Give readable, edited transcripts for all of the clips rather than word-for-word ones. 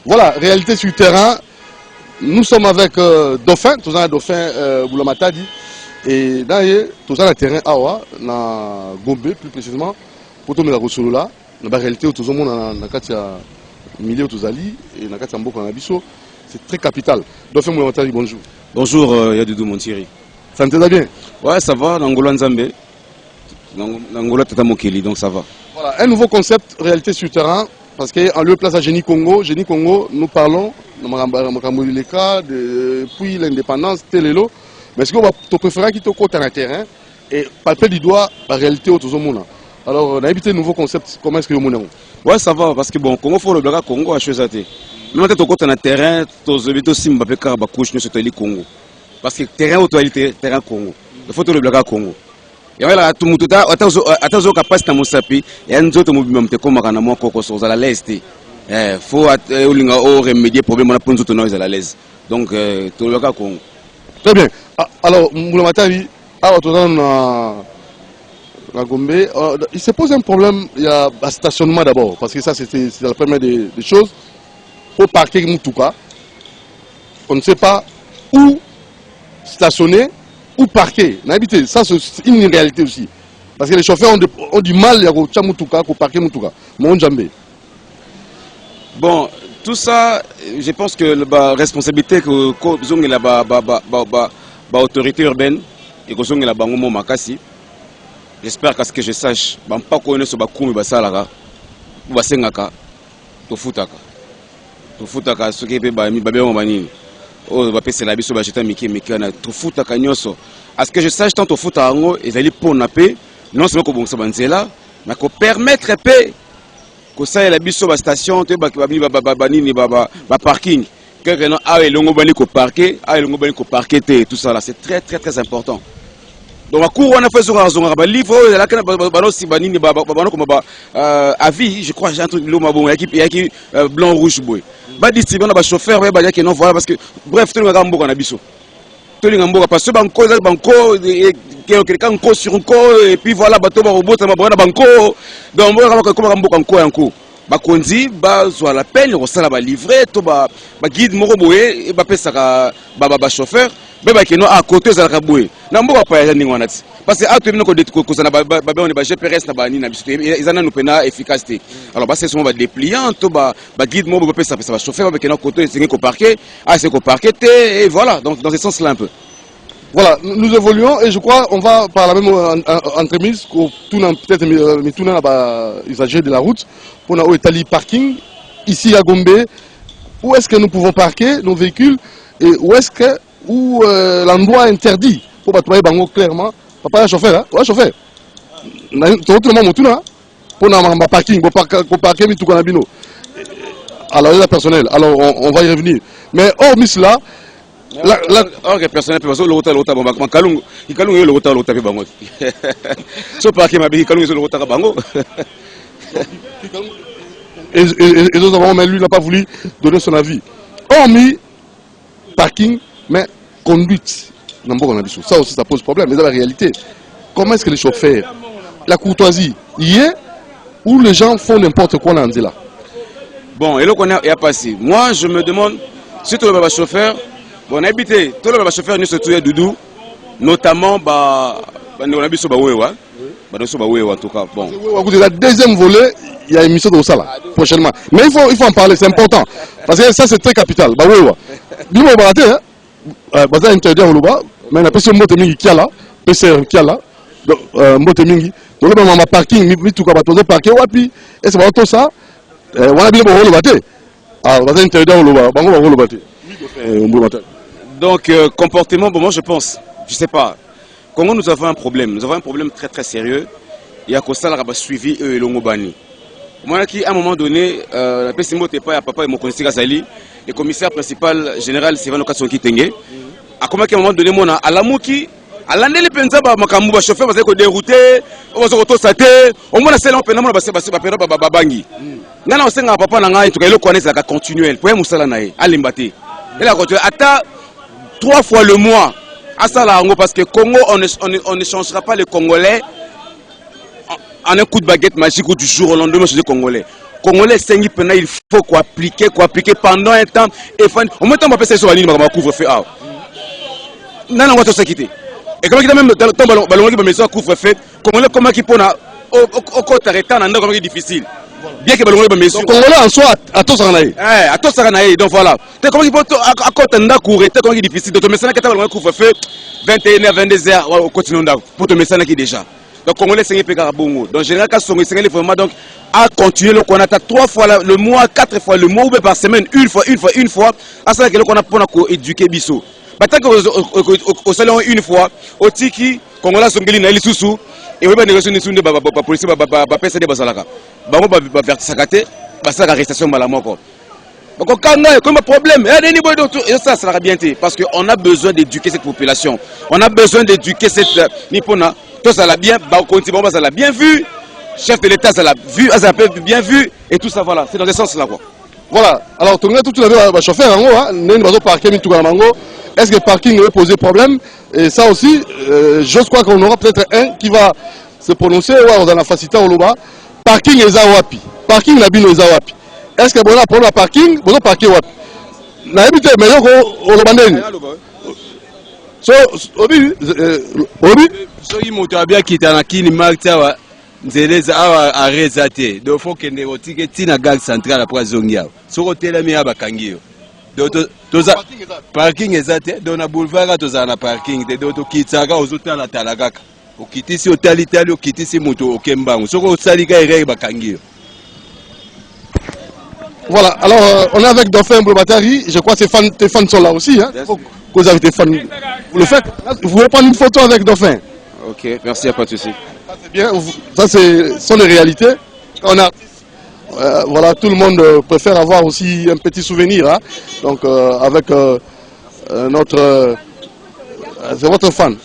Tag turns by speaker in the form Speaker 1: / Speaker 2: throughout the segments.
Speaker 1: Voilà, réalité sur le terrain. Nous sommes avec Dauphin, tous un Dauphin Boulamata dit. Et d'ailleurs, tous un terrain Awa, na Gombe plus précisément, pour tout le monde là, la réalité tout le monde na katia milieu tous ali et na katia mboko na biso, c'est très capital. Dauphin Boulamata dit bonjour.
Speaker 2: Bonjour Yadidou Montieri.
Speaker 1: Ça te va bien?
Speaker 2: Ouais, ça va, Nangola Nzambe. Nangola Tata Mokeli, donc ça va.
Speaker 1: Voilà, un nouveau concept réalité sur le terrain. Parce qu'en lieu place à Génie Congo, nous parlons depuis l'indépendance, Télélo. Mais ce que tu préfères qu'il te côté dans le terrain et palper du doigt la réalité autour du monde. Alors, on a évité un nouveau concept. Comment est-ce que vous avez?
Speaker 2: Ouais, ça va, parce que bon, Congo, faut le blague, Congo a choisi. Même quand tu côté dans le terrain, tu as évité aussi Mbappé Karaba couche sur le Congo. Parce que terrain autoalité, terrain Congo. Il faut le blague Congo. Et voilà, tout le monde a attention capacité à Moussapi et un autre mouvement de comme à moi Coco sur la l'est. Il faut remédier problème on a pour nous tenir à la l'aise. Donc tout le cas Congo.
Speaker 1: Très bien. Alors Moulamata dit à dans la Gombe, il se pose un problème, il y a un stationnement d'abord parce que ça c'est la première des choses. Au parquet Moutouka, on ne sait pas où stationner. Ou parquer, ça c'est une réalité aussi. Parce que les chauffeurs ont du mal à parquer Moutouka.
Speaker 2: Bon, tout ça, je pense que la responsabilité que l'autorité urbaine et que la bango makasi. J'espère qu'à ce que je sache, pas connaître ce bakoum basalara, ou basengaka, tofutaka, ce qui est babé manini. Oh, c'est la biso bacheta miki mikana tofuta kanyoso. À ce que je sache tant tofuta ango ezali pour na paix non seulement ko bongsa banzela mais ko permettre paix ko ça la biso ba station te ba nini ba parking que non a elongo bani ko parquer te tout ça là c'est très très très important. Donc, à court, on a fait un livre, avis, je crois, j'ai un truc blanc, rouge, boy. Bah, distribuer un chauffeur, voilà, parce que, bref, tout le monde a un biso. Tout le monde a parce que banco, quelqu'un sur un co, et puis voilà, bateau, robot, banco. Donc, on va comme un co, un coup. Bakonzi, soit la peine, on s'en va livrer, tout ba guide, moroboé, et ça, chauffeur. Beba qui est à côté de la raboué. N'ambo pas y aller parce que à tout le monde que ça n'a pas on est GPS n'a pas ni ils en ont une peine efficacité. Alors bah c'est souvent va dépliant tout bah guide moi ça va chauffer avec un côté c'est qu'on parquet c'est qu'on parquet et voilà donc dans ce sens là un peu.
Speaker 1: Voilà, nous évoluons et je crois on va par la même entremise qu'on tourne peut-être mais tourner là-bas usager de la route pour nous établir parking ici à Gombe. Où est-ce que nous pouvons parquer nos véhicules et où est-ce que l'endroit interdit pour battre bango clairement papa chauffeur hein ouais chauffeur tout le monde tout là pour na parking pour parquer mi tout kanabino alors la personnel alors on va y revenir mais miss là
Speaker 2: ok personnel parce que l'autre bon kalungu l'autre bango so parquer ma bi kalungu l'autre bango
Speaker 1: et nous avons mais lui n'a pas voulu donner son avis hormis parking mais conduite, ça aussi ça pose problème, mais dans la réalité, comment est-ce que les chauffeurs, la courtoisie, y est où les gens font n'importe quoi dans là?
Speaker 2: Bon, et là qu'on a passé. Moi, je me demande, si tout le chauffeur, bon, habité, tout le chauffeur nous se trouve doudou, notamment, on a vu sur Baouéwa, en tout cas, bon.
Speaker 1: La deuxième volet, il y a une émission de ça là, prochainement. Mais il faut en parler, c'est important, parce que ça c'est très capital, Baouéwa. Dis-moi, hein? Baza interdit au Luba, mais la personne moto mingi qui a là, PCR qui a là, moto mingi. Donc le moment parking, mi tout cas bateau parqué wapi, et c'est pas tout ça. On a bien le bateau. Ah, baza interdit au Luba, bango bango le bateau.
Speaker 2: Donc comportement, bon moi je pense, je sais pas. Congo nous avons un problème, très très sérieux. Il y a que ça là suivi et l'ongobani. Moi qui à un moment donné, la personne moto pas à papa et mon conseiller Gazali. Le commissaire principal général Sylvain Kasonki Tenge a comment à un moment donné mona à la mouki à l'année les penza ba makambu ba chauffeur parce que dérouté on va auto saté au moins c'est là on peut na ba bangi ngana osenga papa na ngai to ka le connaître la continuel pour musala nae alimbate et la continuer ata 3 fois le mois à ça là parce que Congo on ne changera pas les Congolais en un coup de baguette magique ou du jour au lendemain chez les Congolais. Congolais sengi pena il faut quoi appliquer pendant un temps et au moins temps on va passer sur la ligne on va couvre-feu ah non on va tout se quitter et comment qu'il même dans le ballon qui va mettre couvre-feu Congolais comment qui pona au côté arrêtant dans comment qui difficile bien que ballon va mettre
Speaker 1: Congolais en soi à tous en
Speaker 2: aïe donc voilà comment qui peut à côté nda courir comment qui difficile donc mais ça que ballon couvre-feu 21h 22h au continent pour te mettre ça qui déjà. Donc Congolais c'est un bongo. Donc général quand sont vraiment donc à continuer le qu'on a 3 fois le mois, 4 fois le mois ou par semaine, une fois à ça que qu'on a pour éduquer biso. Tant que au salon une fois au tiki Congolais sont gelina ili susu et oui ba négocier ni sunde ba police ba pesa de basalaka. Bango ba vertisakate ba ça arrestation malamoko. Donc quand comme un problème et ça sera bien parce que on a besoin d'éduquer cette population. On a besoin d'éduquer cette nipona. Tout ça l'a bien, ça l'a bien vu, chef de l'État ça l'a vu, ça l'a bien vu, et tout ça voilà, c'est dans ce sens-là quoi.
Speaker 1: Voilà, alors tout le chauffeur en haut, parking tout est-ce que le parking va poser problème? Et ça aussi, je crois qu'on aura peut-être un qui va se prononcer dans la facilité au Loba. Parking est Zawapi, parking n'a bien Zawapi. Est-ce que bon là pour le parking, bon parking Wapi? N'a habité meilleur au Lobandeni. So obi
Speaker 3: soki moto abia kita na kini marta nzeleza awa areza te do faut que ne otike tina gare centrale après zongia soko telemi aba kangio do toza parking ezate do na boulevard toza na parking te do to kitaka ozotala talakaka okitisi otali okitisi moto okembango soko osalika erreur bakangio.
Speaker 1: Voilà, alors on est avec Dauphin Blobatari, je crois que tes fans sont là aussi, hein. Que vous avez des fans, vous le faites. Vous voulez prendre une photo avec Dauphin?
Speaker 2: Ok, merci, à pas de souci.
Speaker 1: C'est bien, ça sont les réalités. On a, voilà, tout le monde préfère avoir aussi un petit souvenir, hein. Donc avec notre, c'est votre fan.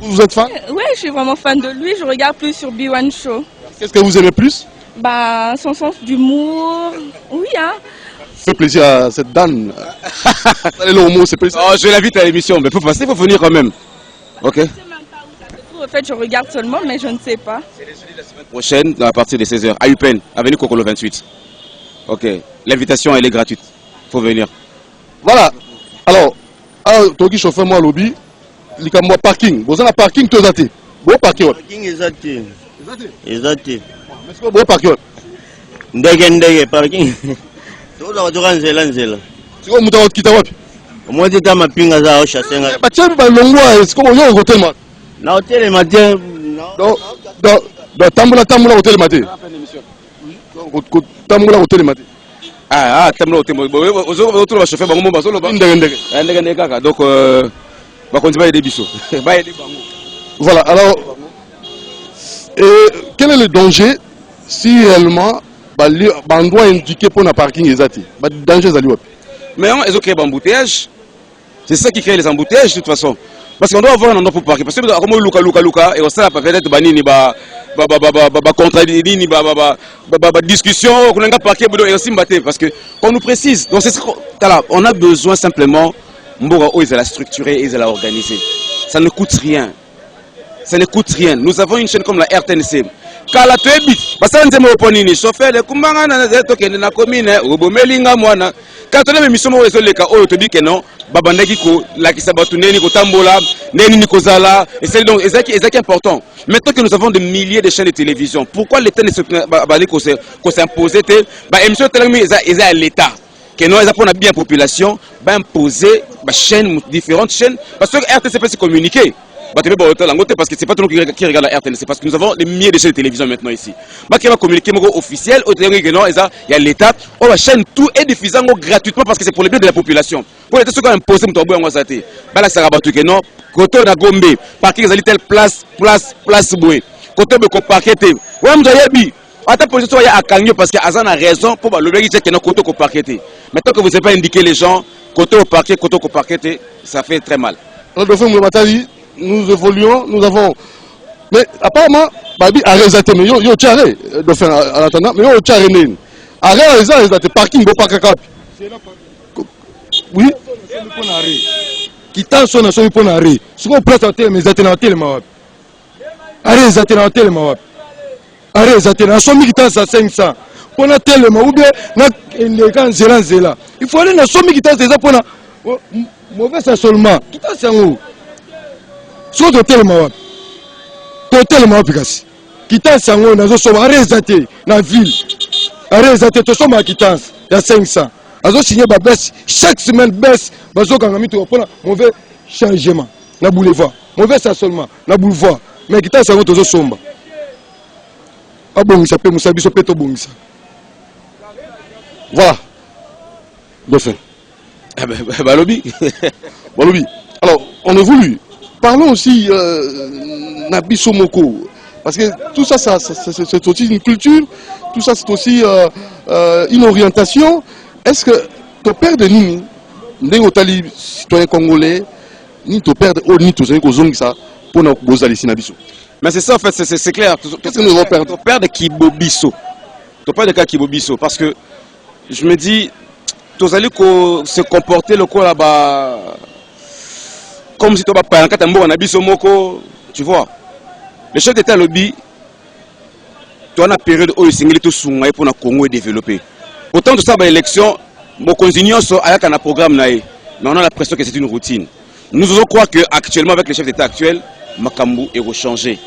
Speaker 1: Vous êtes fan?
Speaker 4: Oui, je suis vraiment fan de lui, je regarde plus sur B1 Show.
Speaker 1: Qu'est-ce que vous aimez plus?
Speaker 4: Bah, son sens d'humour, oui, hein.
Speaker 1: Ça fait plaisir à cette dame. C'est plaisir.
Speaker 2: Oh, je l'invite à l'émission, mais il faut venir quand même. Ok.
Speaker 4: En fait, je regarde seulement, mais je ne sais pas.
Speaker 2: C'est les jeudis de la semaine prochaine, à partir de 16h, à UPN, avenue Kokolo 28. Ok. L'invitation, elle est gratuite. Il faut venir.
Speaker 1: Voilà. Alors, Toki chauffeur moi lobby, il y a parking. Vous avez un parking, tout est bon parking.
Speaker 5: Parking exact. Exact.
Speaker 1: Mais c'est bon parking.
Speaker 5: Ndege parking. Toza kutoka nzela.
Speaker 1: Siko mutawa kita wapi?
Speaker 5: Mmoja kama pinga za osha senga.
Speaker 1: Bachebi balongwa siko yo hotel ma.
Speaker 5: Na hotel matin.
Speaker 1: Do tambula hotel matin. Tambula hotel matin.
Speaker 2: Ah, tambula hotel. Autour va chauffer bango bazo loba. Ndege kaka. Donc va continuer des biso. Va aider bango.
Speaker 1: Voilà, alors quel est le danger si réellement on doit indiquer pour un parking exact? Danger
Speaker 2: mais ils ont créé des embouteillages. C'est ça qui crée les embouteillages de toute façon. Parce qu'on doit avoir un endroit pour parquer. Parce que comme Luka et on sait peut-être banini discussion qu'on a parqué et aussi battre parce que qu'on nous précise. Donc c'est on a besoin simplement ils la structurer et la organiser. Ça ne coûte rien. Ça ne coûte rien. Nous avons une chaîne comme la RTNC. Kala toebi basala nzema oponini chauffeur kumbanga na zeto kende na commune obomelinga mwana katone me misomo rezo leka oyo tobi ke non babandaki ko lakisa batu neni ko tambola neni ni kozala et c'est donc ezaki important. Maintenant que nous avons des milliers de chaînes de télévision, pourquoi l'État ne se bali ko s'imposer te ba émission telemi eza l'État que non eza pour bien population ba imposer ba chaînes différentes chaînes parce que RTNC peut se communiquer. Parce que c'est pas tout le monde qui regarde la RTNC, c'est parce que nous avons des milliers de chaînes de télévision maintenant ici. Qui va communiquer officiel, il y a l'État, la chaîne tout est diffusé gratuitement parce que c'est pour le bien de la population. Pour les gens qui ont imposé, ça va que non, côté de Gombe, parking à telle place bouée, côté de parquet, ouais, m'jayebi. Attends, position il y a Kangyo parce que Azan a raison pour le dire que non côté au parquet. Maintenant que vous n'avez pas indiqué les gens, côté au parquet, ça fait très mal.
Speaker 1: Nous évoluons, nous avons. Mais apparemment, Babi a réalisé, mais yo tcharé, de faire en attendant, mais yo tcharé n'est. A réalisé, parking, go park. Oui.
Speaker 6: Qui t'en sonne à son point d'arrêt. Ce qu'on prête à terre, mais ils attendent à terre, ma wap. Arrête, ils attendent à terre, ma wap. arrêt eza te nasomi kitasa 500 mpona telema ou bien nakendeka nzela il faut aller nasomi kitasa eza mpona mauvais assolement kitasa yango so totelema wapi totelema wapi kasi kitasa yango nazosoma arrêt eza te na ville arrêt eza te tosoma kitasa ya 500 azosigné babaisse chaque semaine baisse bazokanga mituka mpona mauvais changement na boulevard mauvais assolement na boulevard mais kitasa yango tozosomba abongisa pe musa biso pe tobongisa
Speaker 1: voilà Dauphin
Speaker 2: Balobi.
Speaker 1: Balobi. Alors on évolue, parlons aussi Nabiso Moko, parce que tout ça, c'est aussi une culture, tout ça c'est aussi une orientation. Est-ce que ton père de Nini, n'est tali citoyen congolais, ni ton père de ni ton ça pour nous bosser ici Nabiso?
Speaker 2: Mais c'est ça en fait, c'est clair.
Speaker 1: Qu'est-ce que nous allons perdre?
Speaker 2: Ton père de Kibobiso, ton père de Kibobiso, parce que je me dis, tous allez se comporter le quoi là-bas, comme si tu vas pas quand tu es Nabiso Moko, tu vois. Le chef d'État lobby, tu as une période où il s'est tout soumis pour le Congo développer. Autant de ça, l'élection, mon continuons avec un programme là, mais on a l'impression que c'est une routine. Nous osons croire qu'actuellement, avec le chef d'État actuel, Makambu est rechangé.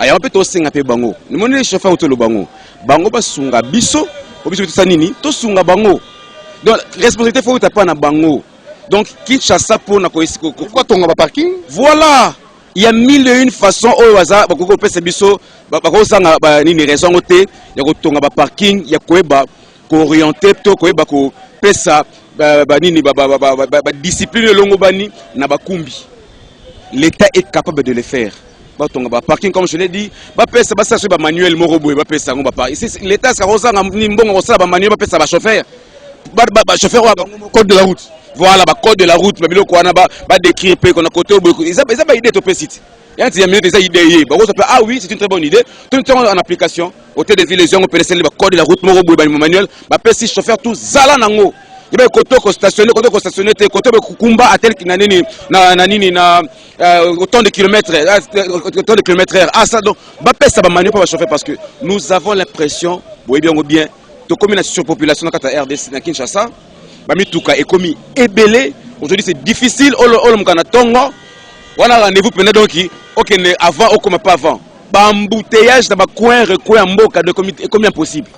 Speaker 2: Il y a un peu de temps que bango. Nous sommes les chauffeurs autour de bango. Bango ba sunga biso, biso tout ça nini, to sunga bango. Donc responsabilité faut taper na bango. Donc Kinshasa pour na
Speaker 1: quoi ton parking?
Speaker 2: Voilà. Il y a 1001 façons au hasard bakoko pesa biso bakoko sanga nini raison oté, ya ko tonga ba parking, ya ko eba ko orienter to ko eba ko pesa nini discipline longo bani na bakumbi. L'État est capable de le faire. Parking, comme je l'ai dit, manuel l'État sera chauffeur.
Speaker 1: Code de la route.
Speaker 2: Voilà, code de la route. Décrire qu'on a côté. Ils ont idée de site. Ah oui, c'est une très bonne idée. Tout le temps en application. Au tête des villes, les gens ont pénétré le code de la route, manuel. Chauffeur, tout Zalanango. Il y a des côtés stationné, des côtés Kumba à tel qu'il autant de kilomètres, Ah, ça donc, ça va manuel pour chauffer parce que nous avons l'impression, vous voyez bien, de comme une surpopulation dans la RDC, dans Kinshasa, Mamituka est commis ébélé. Aujourd'hui, c'est difficile. On a rendez-vous pendant donc, ok, avant, ou comme pas avant. Embouteillage dans le coin, recoin, mboka, est comme impossible.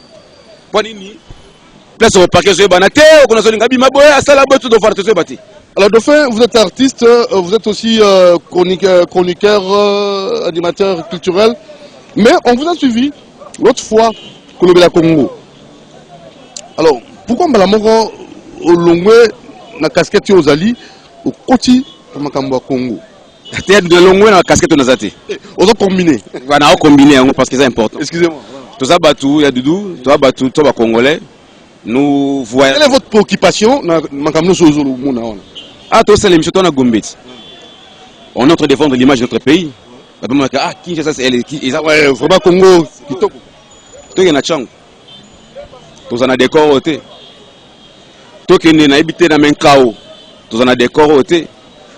Speaker 2: Place au parquet,
Speaker 1: alors Dauphin, vous êtes artiste, vous êtes aussi chroniqueur, animateur culturel, mais on vous a suivi l'autre fois que le Congo. Alors pourquoi Malamoro au Longwe na casquette aux Ali au Koti au Makambo Congo?
Speaker 2: C'est de Longwe na casquette aux Azati.
Speaker 1: On a combiné.
Speaker 2: On a combiné parce que c'est important.
Speaker 1: Excusez-moi.
Speaker 2: Tout ça Batou, il y a Doudou, toi Batou, toi Congolais. Nous voyons.
Speaker 1: Quelle est votre préoccupation?
Speaker 2: Ah, toi, c'est l'émission, on a Gombet. On est en train de défendre l'image de notre pays. Ah, Kinshasa, c'est elle.
Speaker 1: Ouais, vraiment Congo.
Speaker 2: Toi, il y a Chang. Toi, on a des corps au thé. Toi, qui est habité dans Menkao. Toi, on a des corps au thé.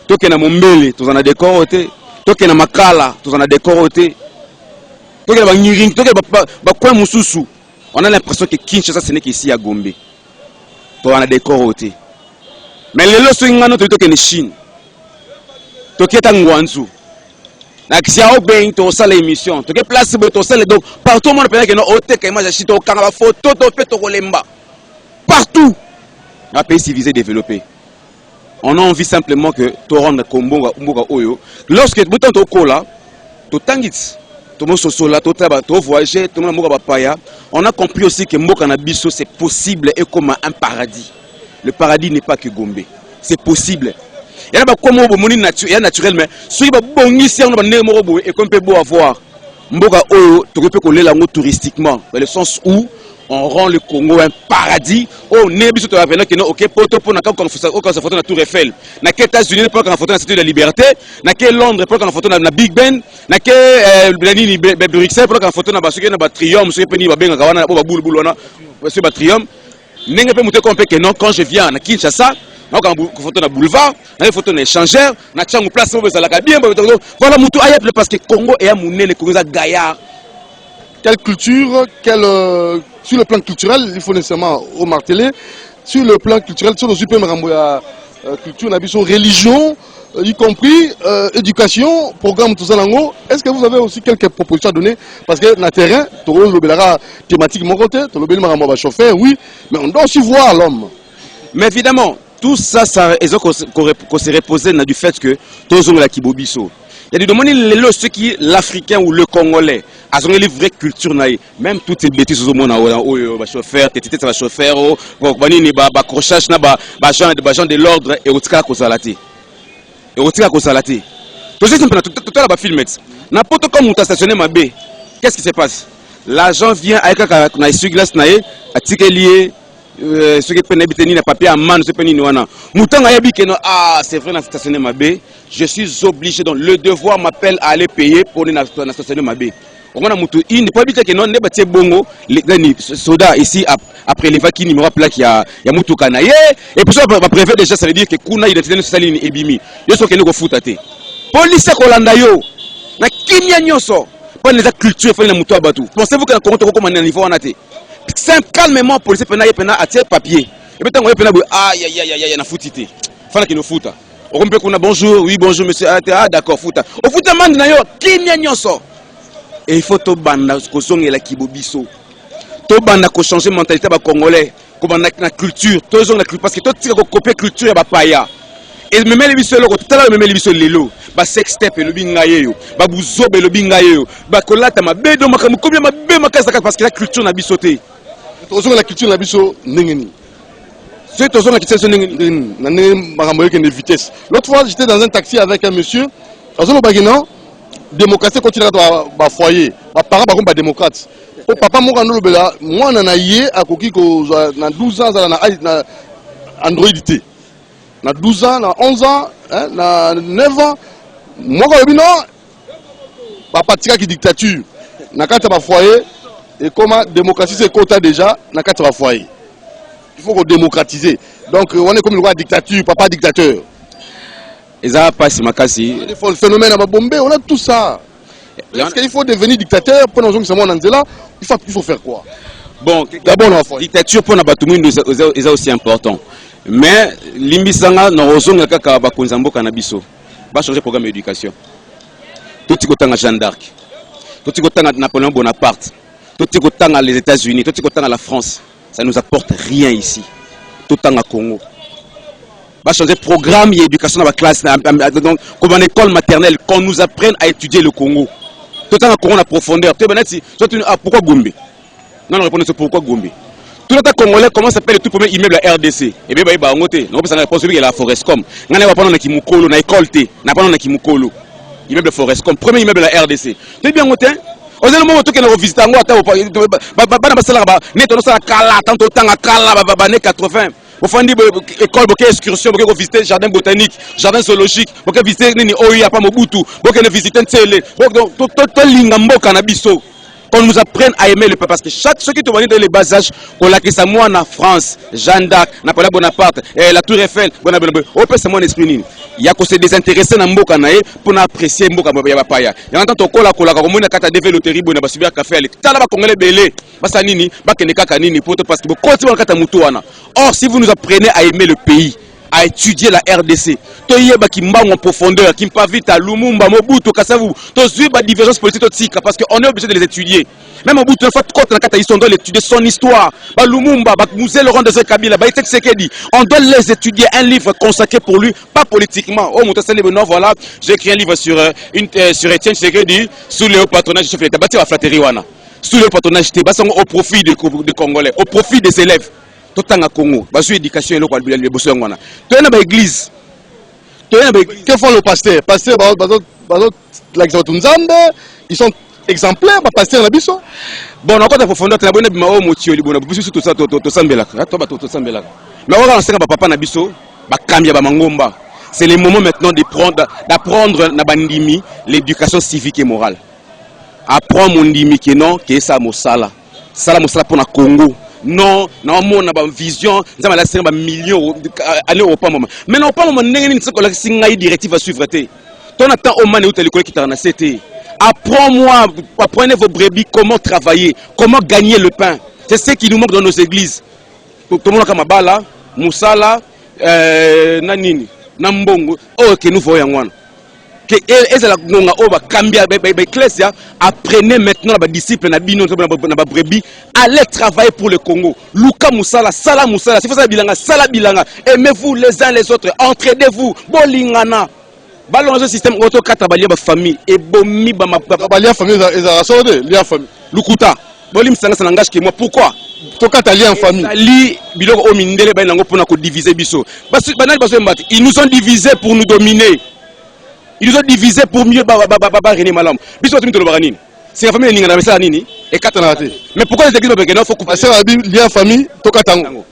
Speaker 2: Toi, qui est dans Mombele. Toi, on a des corps au thé. Toi, qui est dans Makala. Toi, on a des corps au thé. Toi, qui est dans Niring. Toi, qui est dans Kwa Moussoussou. On a l'impression que Kinshasa, ce n'est qu'ici à Gombe. On a des corrotés. Mais les lois sont en Chine. Tu es en Guangzhou. Tu es en train de l'émission. Tu es placé donc partout le monde peut dire que non, photo, partout. Un pays civilisé développé. On a envie simplement que tu rendes Kombo Oyo. Lorsque tu es au Kola, tu t'enguites. On a compris aussi que Mboka Nabiso c'est possible et comme un paradis. Le paradis n'est pas que Gombe. C'est possible. Il y a un naturel, mais si on et qu'on peut avoir Mboka Oyo, tu peux coller la touristiquement, dans le sens où on rend le Congo un paradis. Oh, Nébiso te rappelle que non, ok, pour qu'on photo la Tour Eiffel, na États-Unis pour qu'on photo la Statue de la Liberté, na Londres pour qu'on photo la Big Ben, na Bruxelles pour qu'on photo la Triomphe, sur Penny Babenga Gawana, Boul Boulona, sur Triomphe. N'est pas monté comme que non, quand je viens à Kinshasa, on photo la boulevard, on photo l'échangeur, na Tchangou place, on la bien, voilà, parce que Congo est à Mouné, le Congo est gaillard.
Speaker 1: quelle culture, sur le plan culturel, il faut nécessairement remarteler, sur le plan culturel, sur le super culture, religion, y compris éducation, programme tout ça. Est-ce que vous avez aussi quelques propositions à donner? Parce que dans le terrain, tu as thématique mon côté, tu as chauffeur, oui, mais on doit aussi voir l'homme.
Speaker 2: Mais évidemment, tout ça, ça s'est reposé du fait que tous ont la kibobiso. Il y a des domaines, ceux qui l'Africain ou le Congolais, ils ont une vraie culture. Même toutes ces bêtises au monde, chauffeur, chauffeur, accrochage, gens de l'ordre et au tika kosalati. Et au tika kosalati. Tout ça, c'est un film. N'importe comment tu as stationné ma baie, qu'est-ce qui se passe? L'agent vient avec un essuie-glace, à ticket lié. Ceux qui prennent des papiers à main, ceux qui prennent c'est vrai, dans stationner ma baie, je suis obligé, donc le devoir m'appelle à aller payer pour stationner ma baie. On a il ne peut pas dire que non, n'est pas bongo, les soldats ici, après les vagues, numéro plaque, il y a Moutou Kanaye, et pour ça, on va préférer déjà, ça veut dire que Kuna, il est saline et bimi. Yo so kene ko foutate. Police Kolanda yo, na kinya nyoso, pas les culture, il faut les Moutou Abatou. Pensez-vous que la Congo comment on a niveau en athée? Simple, calmement, policier pena à tirer papier. Et puis, on a aïe, na foutité. Fala qui nous fout. On peut qu'on a bonjour, oui, bonjour, monsieur. Ah, d'accord, fouta. Au fouta, man, na yo, kinya nyoso. Et il faut to banda, ko songe la kibobiso. To banda, ko changer mentalité, ba congolais. Ko banda, na culture. To zong la culture. Parce que to tire ko copier culture, ya ba paya. Et me met les biso, tout à l'heure, me met les biso, lelo. Ba sextep, le bingaye yo. Ba bouzobe, le bingaye yo. Ba kolata, ma bédo, ma kamukobia, ma bé, ma kasa, parce que la culture n'a bisoté.
Speaker 1: La culture n'a biso n'engeni.
Speaker 2: C'est la culture
Speaker 1: n'engeni. Vitesse. L'autre fois, j'étais dans un taxi avec un monsieur. Dans un bagage, démocratie continue à foyer. Mes parents par contre démocrate. Au papa moi on a yé à koki ko na 12 ans na Android té. Na 12 ans, na 11 ans, na 9 ans. Moi quand je dis non, papa tika qui dictature. Na kata ba foyer. Et comment démocratie c'est quota déjà dans 4 foyers. Il faut qu'on démocratise. Donc on est comme le roi dictature, papa dictateur.
Speaker 2: Et ça passe makasi.
Speaker 1: Le phénomène à Bombay, on a tout ça. Est-ce qu'il faut devenir dictateur pour nous là, il faut faire quoi?
Speaker 2: Bon, d'abord la dictature pour Nabatoumou est aussi important. Mais l'imbisanga n'orozonga kaka bakonzambo kanabiso. Va changer programme d'éducation. Tout ce que Jeanne d'Arc. Tout ce que Napoléon Bonaparte. Tout ce que les États-Unis, tout ce que la France, ça ne nous apporte rien ici. Tout le temps à Congo. On va changer de programme d'éducation dans la classe, donc, comme en école maternelle, qu'on nous apprenne à étudier le Congo. Tout le temps à Congo en profondeur. Pourquoi Gombe? Non, on répond sur pourquoi Gombe. Tout le temps Congolais, comment s'appelle le tout premier immeuble à RDC? Et bien, on a réponse celui qui est la Forestcom. On a pas Kimukolo, on a école T, on a pas Kimukolo. Immeuble Forestcom, premier immeuble à RDC. Tu bien, on a le moment où on a visité Angola, on 80. On fait une école, une excursion, on visiter le jardin botanique, jardin zoologique, on visiter Oya, pas Mobutu, on visiter Ntele, qu'on nous apprenne à aimer le peuple. Parce que chaque ceux qui te voient dans les bas âges, on a que ça moi en France, Jeanne d'Arc, Napoléon Bonaparte, la Tour Eiffel, on peut se mon esprit. Il y a que se désintéresser dans Mboka nae pour apprécier Mboka ya paya. Il y a tant kola comme on a kata développer terrible na basubia café ale. Tala ba congolais belé. Basa nini, ba keneka kanini pour parce que quand on kata mutu wana. Or si vous nous apprenez à aimer le pays, à étudier la RDC, toyeba ki mba en profondeur, ki mpa vite à Lumumba, Mobutu, Kasavu, tozu ba divergence politique tika parce qu'on est obligé de les étudier. Même Mobutu, une fois ils doit étudier son histoire. Ba Lumumba, ba Musée Laurent de Kabila, ba Itek Sekedi, on doit les étudier, un livre consacré pour lui, pas politiquement. Oh mon tassé non voilà, j'ai écrit un livre sur Étienne Sekedi sous le patronage du chef de l'État, bâti à Flateriwana. Sous le patronage de au profit des Congolais, au profit des élèves. Tout le temps à Congo, sur l'éducation et le bosseur. Tu es dans l'église.
Speaker 1: Que font les pasteurs? Pasteurs, ils sont exemplaires, pasteurs,
Speaker 2: bon, on a encore profondeur, tu as bonne bimao motio, libo, tout ça, tout sambela. Mais on va lancer papa Nabiso, Bakambia, Bamangomba. C'est le moment maintenant d'apprendre Nabandimi l'éducation civique et morale. Apprendre mon dimi qui non, qui est ça, Mosala. Sala Mosala pour le Congo. Non, non, on a une vision, nous avons un million aller au pas moment. Mais non, pas moment, nous avons une directive à suivre. Tu as au man où tu as l'école qui t'a en Apprends-moi, apprenez vos brebis comment travailler, comment gagner le pain. C'est ce qui nous manque dans nos églises. Tout le monde a Mabala, Moussala, Nanini, Nambongo, oh, que nous voyons. Apprenez maintenant les disciples, allez travailler pour le Congo. Luka Moussala, Sala Moussala, si vous avez bilanga, Sala bilanga, aimez-vous les uns les autres, entraidez-vous, bolingana. Ballon un système auto katabalia ba famille et bomi ba ma
Speaker 1: balia famille ezara sorde lia famille
Speaker 2: lukuta bolim sanga sanangage que moi pourquoi
Speaker 1: to katalia en famille
Speaker 2: ali biloko o mindele ba nango pona ko diviser biso parce que banal baso mbati ils nous ont divisés pour nous dominer, ils nous ont divisés pour mieux ba René Malam biso tu mitolo baranini c'est la famille ninga na mesa nini et katana te mais pourquoi les églises bekena faut couper
Speaker 1: c'est la lia famille to katango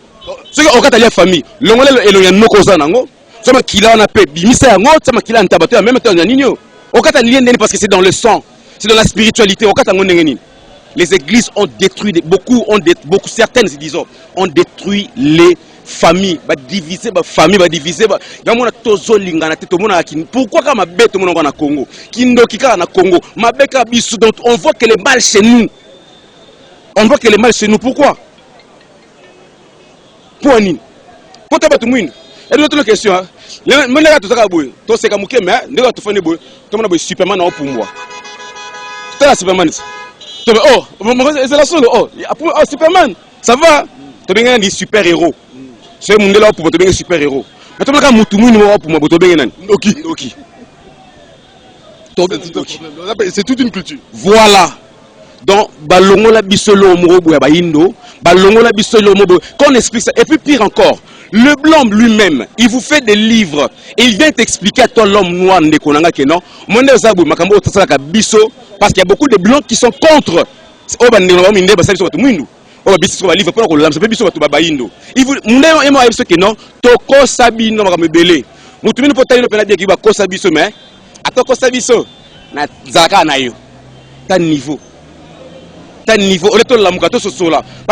Speaker 2: ce que o katalia famille longole elonya noko za nango. Sama kila on appelle bimisa yango sama kila ntabato en même temps nyanino okata lien ndeni parce que c'est dans le sang, c'est dans la spiritualité okata ngondengeni. Les églises ont détruit beaucoup certaines disons ont détruit les familles, ba diviser ba famille ba diviser ba yamona tozo lingana te to mona kini pourquoi kama beto mona na Congo kindoki ka na Congo mabeka bisu donc on voit que le mal chez nous, on voit que le mal chez nous pourquoi pour nini pota batu mwini. Et l'autre question, je ne sais pas si tu sais mais tu Superman pour moi. Tu es Superman. Oh, c'est la seule. Oh, Superman, ça va. Tu es un super héros. C'est mon là pour tu es un super héros. Mais tu es un pour moi, tu es un ok.
Speaker 1: C'est toute une culture.
Speaker 2: Voilà. Donc, balongo la bisolo morobo ya baindo, balongo la bisolo morobo. Quand on explique ça, et puis pire encore. Le blanc lui-même, il vous fait des livres et il vient t'expliquer à toi l'homme noir de Konanga que non. Parce qu'il y a beaucoup de blancs qui sont contre. Parce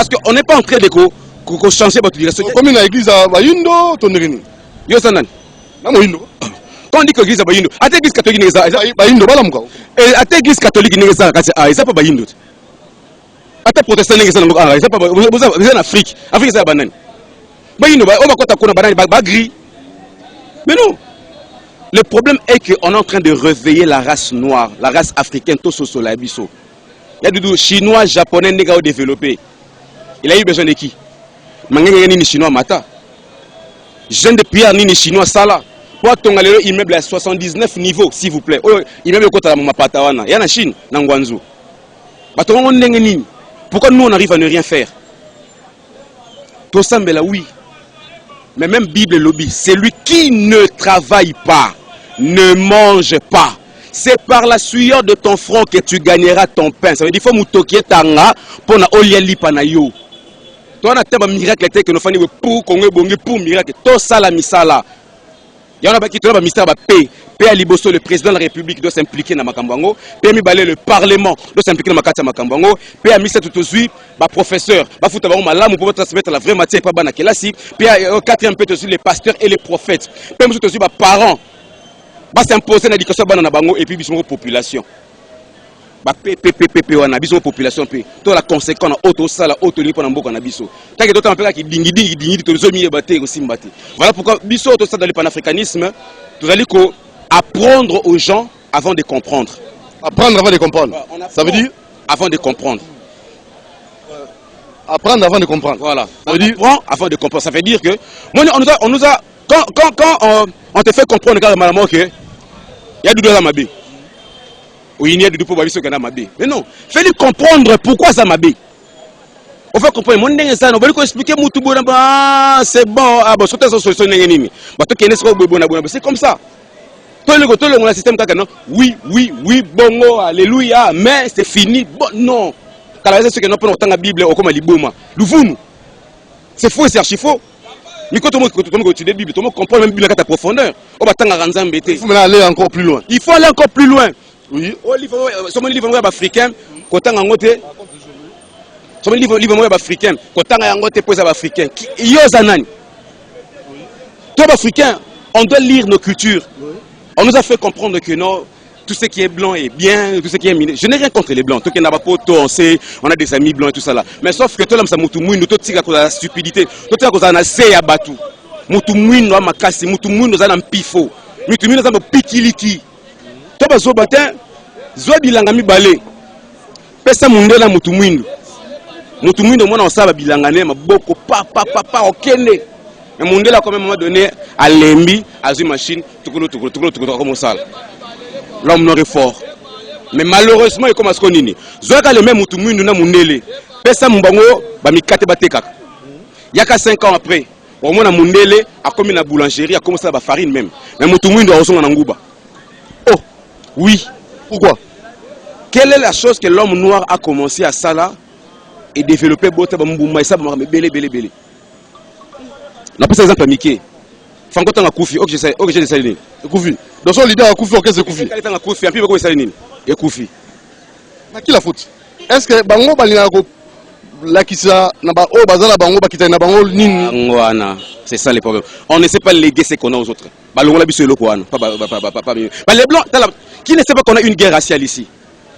Speaker 2: qu'on n'est pas en train de changer votre direction.
Speaker 1: Comme une église à Bayindo, ton réuni.
Speaker 2: Yo sanan.
Speaker 1: Na moyindo.
Speaker 2: Quand on dit que l'église à Bayindo, à l'église catholique n'est pas
Speaker 1: Bayindo balamuka.
Speaker 2: Et à l'église catholique n'est pas ah, c'est pas Bayindo. À ta protestant n'est pas ah, c'est pas vous êtes en Afrique. Afrique c'est la banane. Bayindo on va quoi ta banane ba gris. Mais non. Le problème est qu'on est en train de réveiller la race noire, la race africaine, tout ce la biso. Il y a des chinois, japonais, négao développés. Il a eu besoin de qui? Mangenge ni chinois mata. Jeune de pierre ni chinois sala. Pour ton immeuble à 79 niveaux s'il vous plaît. Oh, immeuble kota ma patawana. Il y a en Chine, na Ngwanzu. Batongo ndenge nini? Pourquoi nous on arrive à ne rien faire? Tout ça oui. Mais même Bible lobby, celui qui ne travaille pas ne mange pas. C'est par la sueur de ton front que tu gagneras ton pain. Ça veut dire qu'il faut moutokier tanga pour na olieli panayo. Toi, on a un miracle que nous faisons pour Congo, pour miracle. Tout ça, la misala. Il y a un qui doit ministère de paix. Paix à Liboso, le président de la République doit s'impliquer dans Makambango. Paix à le Parlement doit s'impliquer dans Makambango. Paix à Missa Tutozui, professeur. Bah fouta baron malam pour transmettre la vraie matière pas bana kelasi. Paix à quatrième paix aussi les pasteurs et les prophètes. Paix à Tutozui bah parents. Bah s'imposer l'éducation bana bango et puis bismo population. Bah PPPP wana biso population pe to la conséquence auto sala auto ni pona mboka na biso tanke d'autant peu ki dingi to zomi e baté aussi mbate. Voilà pourquoi biso auto ça dans le panafricanisme nous allons ko apprendre aux gens avant de comprendre.
Speaker 1: Apprendre avant de comprendre. Ça veut dire
Speaker 2: avant de comprendre.
Speaker 1: Apprendre avant de comprendre.
Speaker 2: Voilà.
Speaker 1: Ça veut dire
Speaker 2: avant de comprendre. Ça veut dire que on nous a quand on te fait comprendre carrément que il y a du dans ma vie. Oui, il y a du pour babiso kana mabé. Mais non, fais-lui comprendre pourquoi ça mabé. On va comprendre mon ndenge ça, on va lui expliquer mutu bona ba c'est bon, ah bon, sauter sur solution ndenge nini. Ba to kene so bona, c'est comme ça. Tout le système kaka non. Oui, bongo, alléluia, mais c'est fini. Bon non. Kala c'est ce que nous prenons dans la Bible au comme liboma. Luvunu. C'est faux, c'est archi faux. Mais quand on étudie la Bible, on comprend même Bible à ta profondeur. On va t'en arranger.
Speaker 1: Il faut aller encore plus loin.
Speaker 2: Il faut aller encore plus loin.
Speaker 1: Oui.
Speaker 2: Somme livre africain, côté angoté. Somme livre africain, côté angoté pose africain. Yosanani. Toi africain, on doit lire nos cultures. On nous a fait comprendre que non, tout ce qui est blanc est bien, tout ce qui est miné. Je n'ai rien contre les blancs. Tout qui n'a pas poteau, on sait, on a des amis blancs et tout ça là. Mais sauf que toi là, ça moutou mouine, tout tika cause de la stupidité, tout tika cause de la seya batu. Moutou mouine no makasi, moutou mouine no za na mpifo, moutou mouine no za no pikiliki. Toi bazo batin, zo bilanga mi balé. Pesa mundela moutou mouine. Moutou mouine mona osaba bilanga ne maboko pa okende. Mais mundela quand même à un moment donné à lembi, à une machine, tout comme ça. L'homme n'aurait fort. Mais malheureusement, il commence à se connaître. Zoaka le même moutoumou, nous n'avons pas pesa mbango, ba mikate bateka. Il y a 5 ans après, au moins na mundele, a commis la boulangerie, a commencé à la farine même. Mais moutoumou doit recevoir en Angouba. Oh, oui. Pourquoi? Quelle est la chose que l'homme noir a commencé à ça là et développer bote ba mbouma et ça ba belé. On a pris exemple à Mickey. Fangotan a Koufi, ok j'ai des
Speaker 1: Koufi. Donc son leader a Koufi, ok c'est Koufi.
Speaker 2: Quand il a Koufi, puis il s'aligne. Et Koufi.
Speaker 1: Mais qui la faute? Est-ce que Bango Balinako la kisa naba o bazala Bango bakita na Bango nini?
Speaker 2: C'est ça les problèmes. On ne sait pas léguer ce qu'on a aux autres. Balongo la biso eloko wana. Pas les blancs qui ne sait pas qu'on a une guerre raciale ici.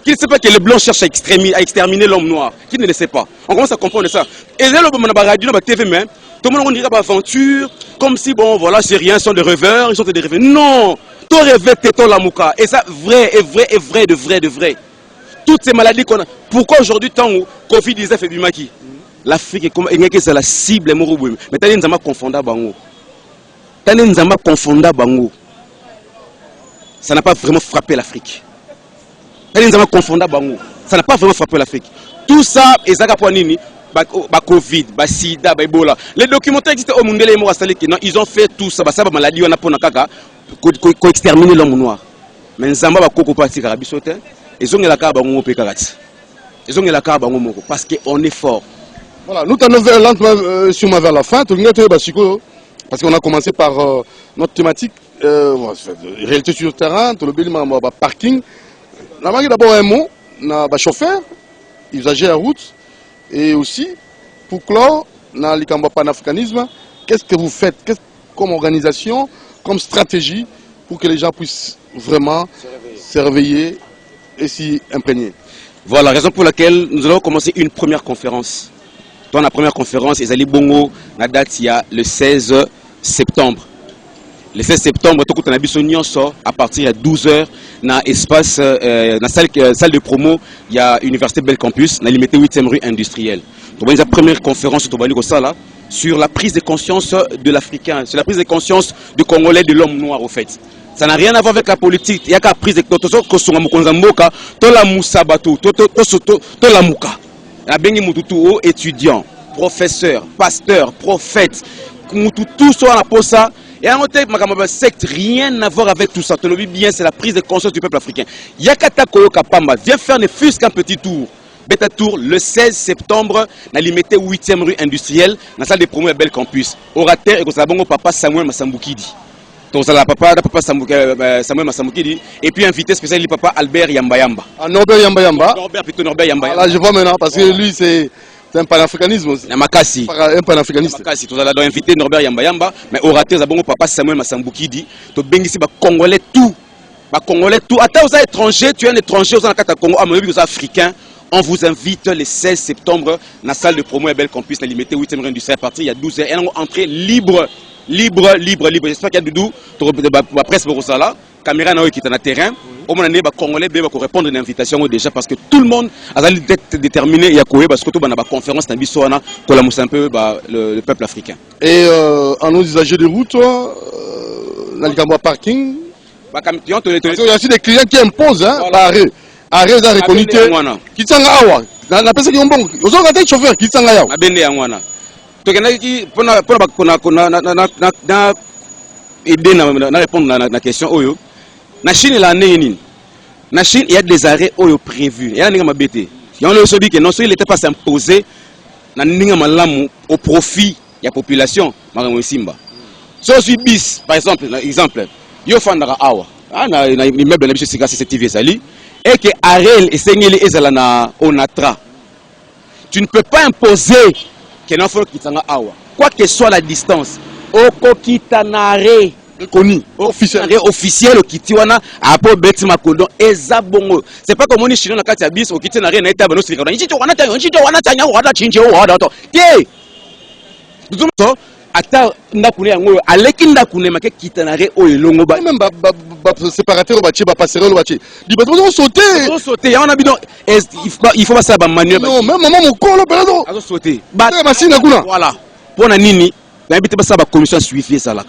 Speaker 2: Qui ne sait pas que les blancs cherchent à exterminer l'homme noir. Qui ne le sait pas. On commence à comprendre ça. Et là le radio na TV même. Tout le monde dirait aventure, comme si bon voilà c'est rien, ils sont des rêveurs, ils sont des rêveurs. Non, tout rêve t'es la mouka. Et ça vrai, de vrai. Toutes ces maladies qu'on a. Pourquoi aujourd'hui tant où Covid-19 et Bimaki, l'Afrique est comme c'est la cible mais t'as des nzama confondable bango. Ça n'a pas vraiment frappé l'Afrique. T'as des nzama confondable bango. Ça n'a pas vraiment frappé l'Afrique. Tout ça et ça nini Covid, Sida, Ebola. Les documentaires existent au Mundele et non, ils ont fait tout ça. Ça maladie on a pour nakaka ko exterminer l'homme noir. Mais nzamba ba koko parti karabisote. Ils ont la kaba ngo pe karati. Ils ont la kaba ngo moko parce que on est fort.
Speaker 1: Voilà, nous t'en vers lentement sûrement vers la fin. Tout le monde parce qu'on a commencé par notre thématique réalité sur le terrain, tout le bel parking. On a d'abord un mot, na ba chauffeur, usager à route. Et aussi, pour clore, dans le panafricanisme, qu'est-ce que vous faites comme organisation, comme stratégie, pour que les gens puissent vraiment se réveiller et s'y imprégner?
Speaker 2: Voilà la raison pour laquelle nous allons commencer une première conférence. Dans la première conférence, Ezali Bongo, la date il y a le 16 septembre. Le 16 septembre, à partir de 12h, dans l'espace, dans la salle de promo, il y a l'Université Bel Campus, dans la 8e rue industrielle. Donc, la première conférence sur la prise de conscience de l'Africain, sur la prise de conscience du Congolais, de l'homme noir, au fait. Ça n'a rien à voir avec la politique. Il y a qu'à prise de conscience de la Moussabato, de la Mouka. La Bengi Moututu, étudiants, professeurs, pasteurs, prophètes, tout soit la posa. Et en fait, ma secte, rien à voir avec tout ça. Tu le dis bien, c'est la prise de conscience du peuple africain. Yakata Koyoka Pamba, viens faire ne fût qu'un petit tour. Beta Tour, le 16 septembre, dans l'imité 8e rue industrielle, dans la salle de promo de Bel Campus. Orateur et que papa Samuel Massambukidi. Donc, ça papa Samuel Massambukidi. Et puis, invité spécial, papa Albert Yambayamba.
Speaker 1: Ah, Norbert Yambayamba.
Speaker 2: Norbert Yambayamba.
Speaker 1: Là, je vois maintenant, parce que lui, c'est un panafricanisme aussi. Un panafricaniste.
Speaker 2: Makasi, tu as invité Norbert Yambayamba, mais orateur, papa Samuel Massambukidi. Tu as Congolais tout. Congolais tout. Attends, aux étrangers, tu es un étranger, aux Congo, aux Africains. On vous invite le 16 septembre dans la salle de promo à Bel Campus, dans l'imité 8e rue industrielle, à partir il y a 12h. Et on entrée libre. J'espère qu'il y a Doudou, la presse pour ça là, caméra qui est dans le terrain. Au moment où les Congolais vont répondre à l'invitation déjà parce que tout le monde a été déterminé. Il y a parce que tout le monde a une conférence dans Bissouana pour la mousser un peu le peuple africain.
Speaker 1: Et en usagers de route, dans le Gamboa parking, il y a aussi des clients qui imposent l'arrêt. Arrêt à reconnaître. Qui t'en a awa. La personne qui est bon. Vous avez un chauffeur qui t'en a awa.
Speaker 2: Abende yangwana. Tokenaki pona aider na répondre à la question oyo. Na Chine la nini. Na Chine il y a des arrêts oyo prévus. Il y a ninga mabete. Il y a aussi dit que non, il n'était pas imposé na ninga malamu au profit de la population. Marango Simba. Si on suit bis par exemple, yo fandara awa. Na immeuble na biso sika CCTV sali. Et que Ariel et Seigneur Ezalana Onatra. Tu ne peux pas imposer que l'enfant qui t'en a awa. Quoi que soit la distance, Oko Kitanare
Speaker 1: reconnu, officiel.
Speaker 2: Officiel au Kitiwana, à Pau Betty Makodon, et Zabongo. C'est pas comme on est chinois dans la bis, au Kiti n'a rien à établir, c'est comme on ata ndakune yango aleki ndakune make kitanare o elongo ba
Speaker 1: même ba séparateur ba ba passerelle ba di ba
Speaker 2: sauter on a bidon il faut pas ça ba manuel
Speaker 1: non même maman mon colo perdon
Speaker 2: azo sauter
Speaker 1: ba machine kuna
Speaker 2: voilà pona nini na bité ba ça ba commission suivi ça là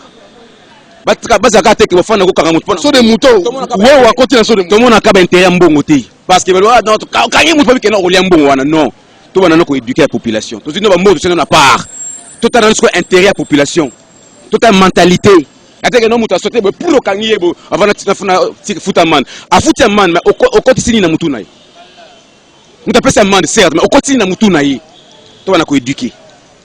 Speaker 2: batika bazaka te ke bafana ko kanga mutu pona
Speaker 1: so de moutons ouais wa côté so de
Speaker 2: tout monde akaba intérêt mbongo te parce que ba non kangi mutu ke na ko lia mbongo wana non to bana ko éduquer la population to zino ba mot c'est na part tout un intérêt à la population, toute une mentalité. Attends, non, muta sauté pour le kangier avant de foutre un man. À foutre un man, mais au côté na mutu naï. Nous t'appelons ça man certes, mais au côté na mutu naï. Toi on a éduqué.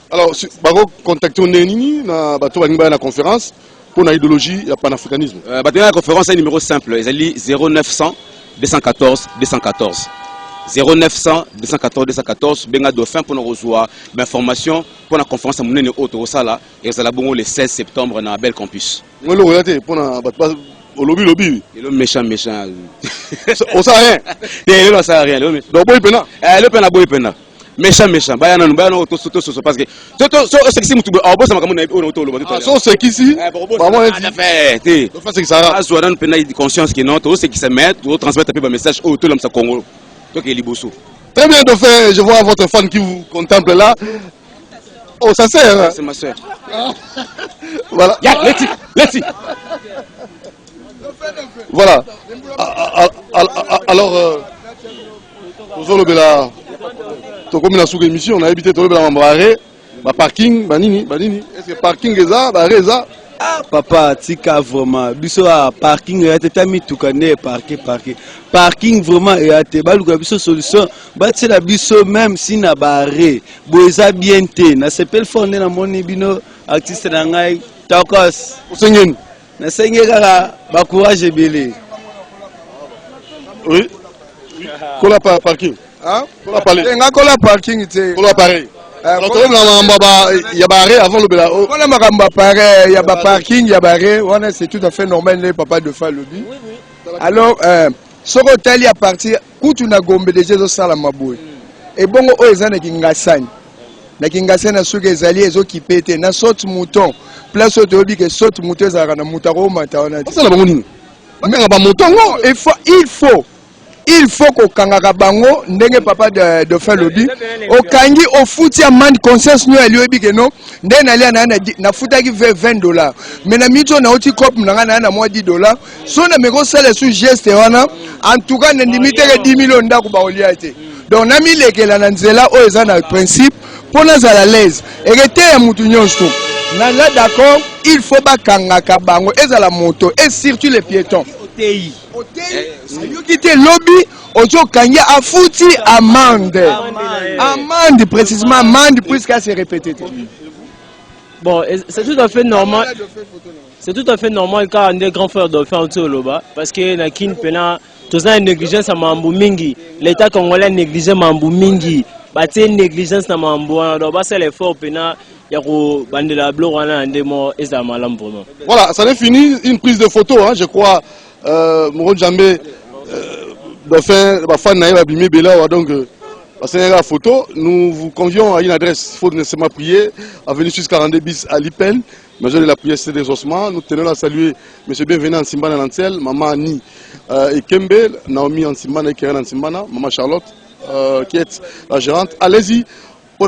Speaker 1: Alors, baro contacter Neni na bato ba na conférence pour la idéologie et le panafricanisme.
Speaker 2: Bato na conférence c'est un numéro simple, ils 0900 214 214. 0900 214 214 benga dauphin pour nous recevoir l'information pour la conférence à monene auto sala et ça la bon le 16 septembre dans Bel Campus.
Speaker 1: Moi le regarder pour na lobby
Speaker 2: et le méchant
Speaker 1: on sait rien
Speaker 2: et le ça rien
Speaker 1: donc boy pena
Speaker 2: boy pena méchant baya na auto parce que so c'est mutu au boss ma kamona auto lo
Speaker 1: ah so c'est qui si
Speaker 2: vraiment fait
Speaker 1: donc c'est que ça
Speaker 2: a soit dans pena conscience que non tout ce qui se met tout transmettre un message auto l'homme ça Congo.
Speaker 1: Très bien, Dauphin, je vois votre fan qui vous contemple là. Oh, ça sert.
Speaker 2: C'est ma soeur.
Speaker 1: Voilà.
Speaker 2: Let's
Speaker 1: Voilà. Alors, émission, on a évité de le parking, banini. Est-ce que parking est là, reza?
Speaker 3: Ah papa, tika vraiment. Biso a parking et ate tami tukane parking vraiment et ate baluka biso solution. Bati la biso même si na barré. Boeza bien te. Na sepel fondé na moni bino artiste na ngai Takos.
Speaker 1: Osengen.
Speaker 3: Na sengera ba courage belé.
Speaker 1: Oui. Kola parking.
Speaker 6: Hein?
Speaker 1: Kola parler.
Speaker 6: Nga kola parking te.
Speaker 1: Kola pareil. Il y a barré avant le bela.
Speaker 6: On a maramba pareil, il y a ba parking, il y a barré, c'est tout à fait normal les papa de faire le but. Alors ce hôtel est parti kutu na gombe déjà zo sala maboy. Et bongo o ezana kingasani. Na kingasani na suka ezali ezo kipete na saute mouton. Place au obi que saute mouton za na mutaro mata ona.
Speaker 1: Ça la bango nini? Ba mouton
Speaker 6: il faut qu'au kangaka bango ndenge papa de faire le dit au kangi au fouti à man conscience nous lui obi que non ndenge ali na futa ki $20 mais na mito na oti cop na moi $10 so na meko sala sous geste wana en tout cas na limite que 10 millions ndako ba olia été donc na mi lekela na nzela o eza na principe pour na za la l'aise et que ya mutu nyonso na là d'accord il faut ba kangaka bango eza la moto et surtout les piétons qui était lobby, Ojo Kanya a foutu amende. Amende, précisément, amende, puisqu'elle s'est répétée.
Speaker 7: Bon, c'est tout à fait normal. C'est tout à fait normal quand on est grand frère de faire un tour là-bas. Parce que Nakin Pena, tout ça, une négligence à Mambu Mingi. L'État congolais négligé Mambu Mingi. Bâti une négligence à Mambu. Donc, c'est l'effort Pena. Voilà,
Speaker 1: ça n'est fini. Une prise de photo, hein, je crois. Moro Djambé, Dauphin, fan naïve abîmé Bela, donc la photo. Nous vous convions à une adresse, il faut nécessairement prier, à venir jusqu'à 42 bis à Lipen, major de la prière c'est des ossements. Nous tenons à saluer M. Bienvenu Ansimbana Nantel, Maman Annie et Kembe, Naomi Ansimbana et Keren Ansimbana, Maman Charlotte, qui est la gérante. Allez-y. Pour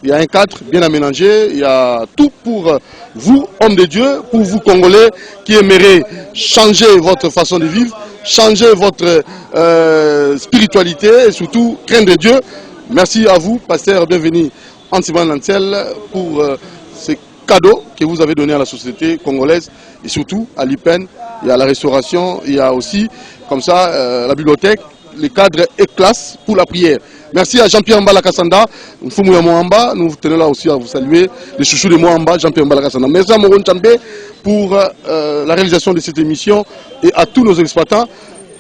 Speaker 1: il y a un cadre bien aménagé, il y a tout pour vous, hommes de Dieu, pour vous Congolais qui aimeraient changer votre façon de vivre, changer votre spiritualité et surtout craindre Dieu. Merci à vous, pasteur bienvenu Antiban Nantel, pour ce cadeau que vous avez donné à la société congolaise et surtout à l'IPEN, il y a la restauration, il y a aussi comme ça la bibliothèque, les cadres et classes pour la prière. Merci à Jean-Pierre Mbala Kassanda, nous tenons là aussi à vous saluer, les chouchous de Moamba, Jean-Pierre Mbala Kassanda. Merci à Moron Chambé pour la réalisation de cette émission et à tous nos exploitants.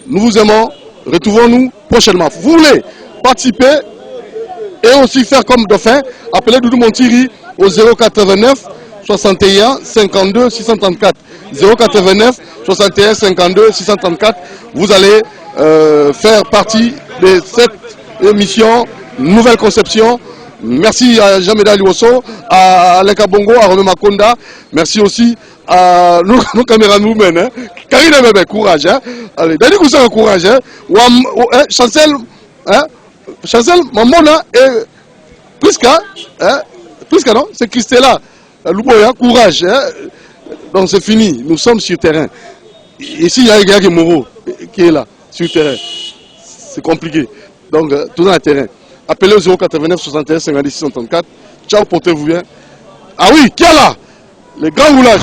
Speaker 1: Nous vous aimons, retrouvons-nous prochainement. Vous voulez participer et aussi faire comme Dauphin, appelez Doudou Montiri au 089 61 52 634. 089 61 52 634. Vous allez faire partie de cette émission Nouvelle Conception. Merci à Jameda Liosso, à Aleka Bongo, à René Makonda. Merci aussi à nos caméramans. Hein. Karine Bébé, courage. Hein. Allez, Dani Koussa, courage. Hein. Chancel, hein. Chancel, Mamona et Priska. Hein. Priska, non? C'est Christella. Louboya, courage. Hein. Donc c'est fini. Nous sommes sur terrain. Ici, il y a Gagé Moro qui est là, sur terrain. C'est compliqué. Donc, tout dans le terrain. Appelez au 089 61 56 64. Ciao, portez-vous bien. Ah oui, qui est là? Le grand roulage.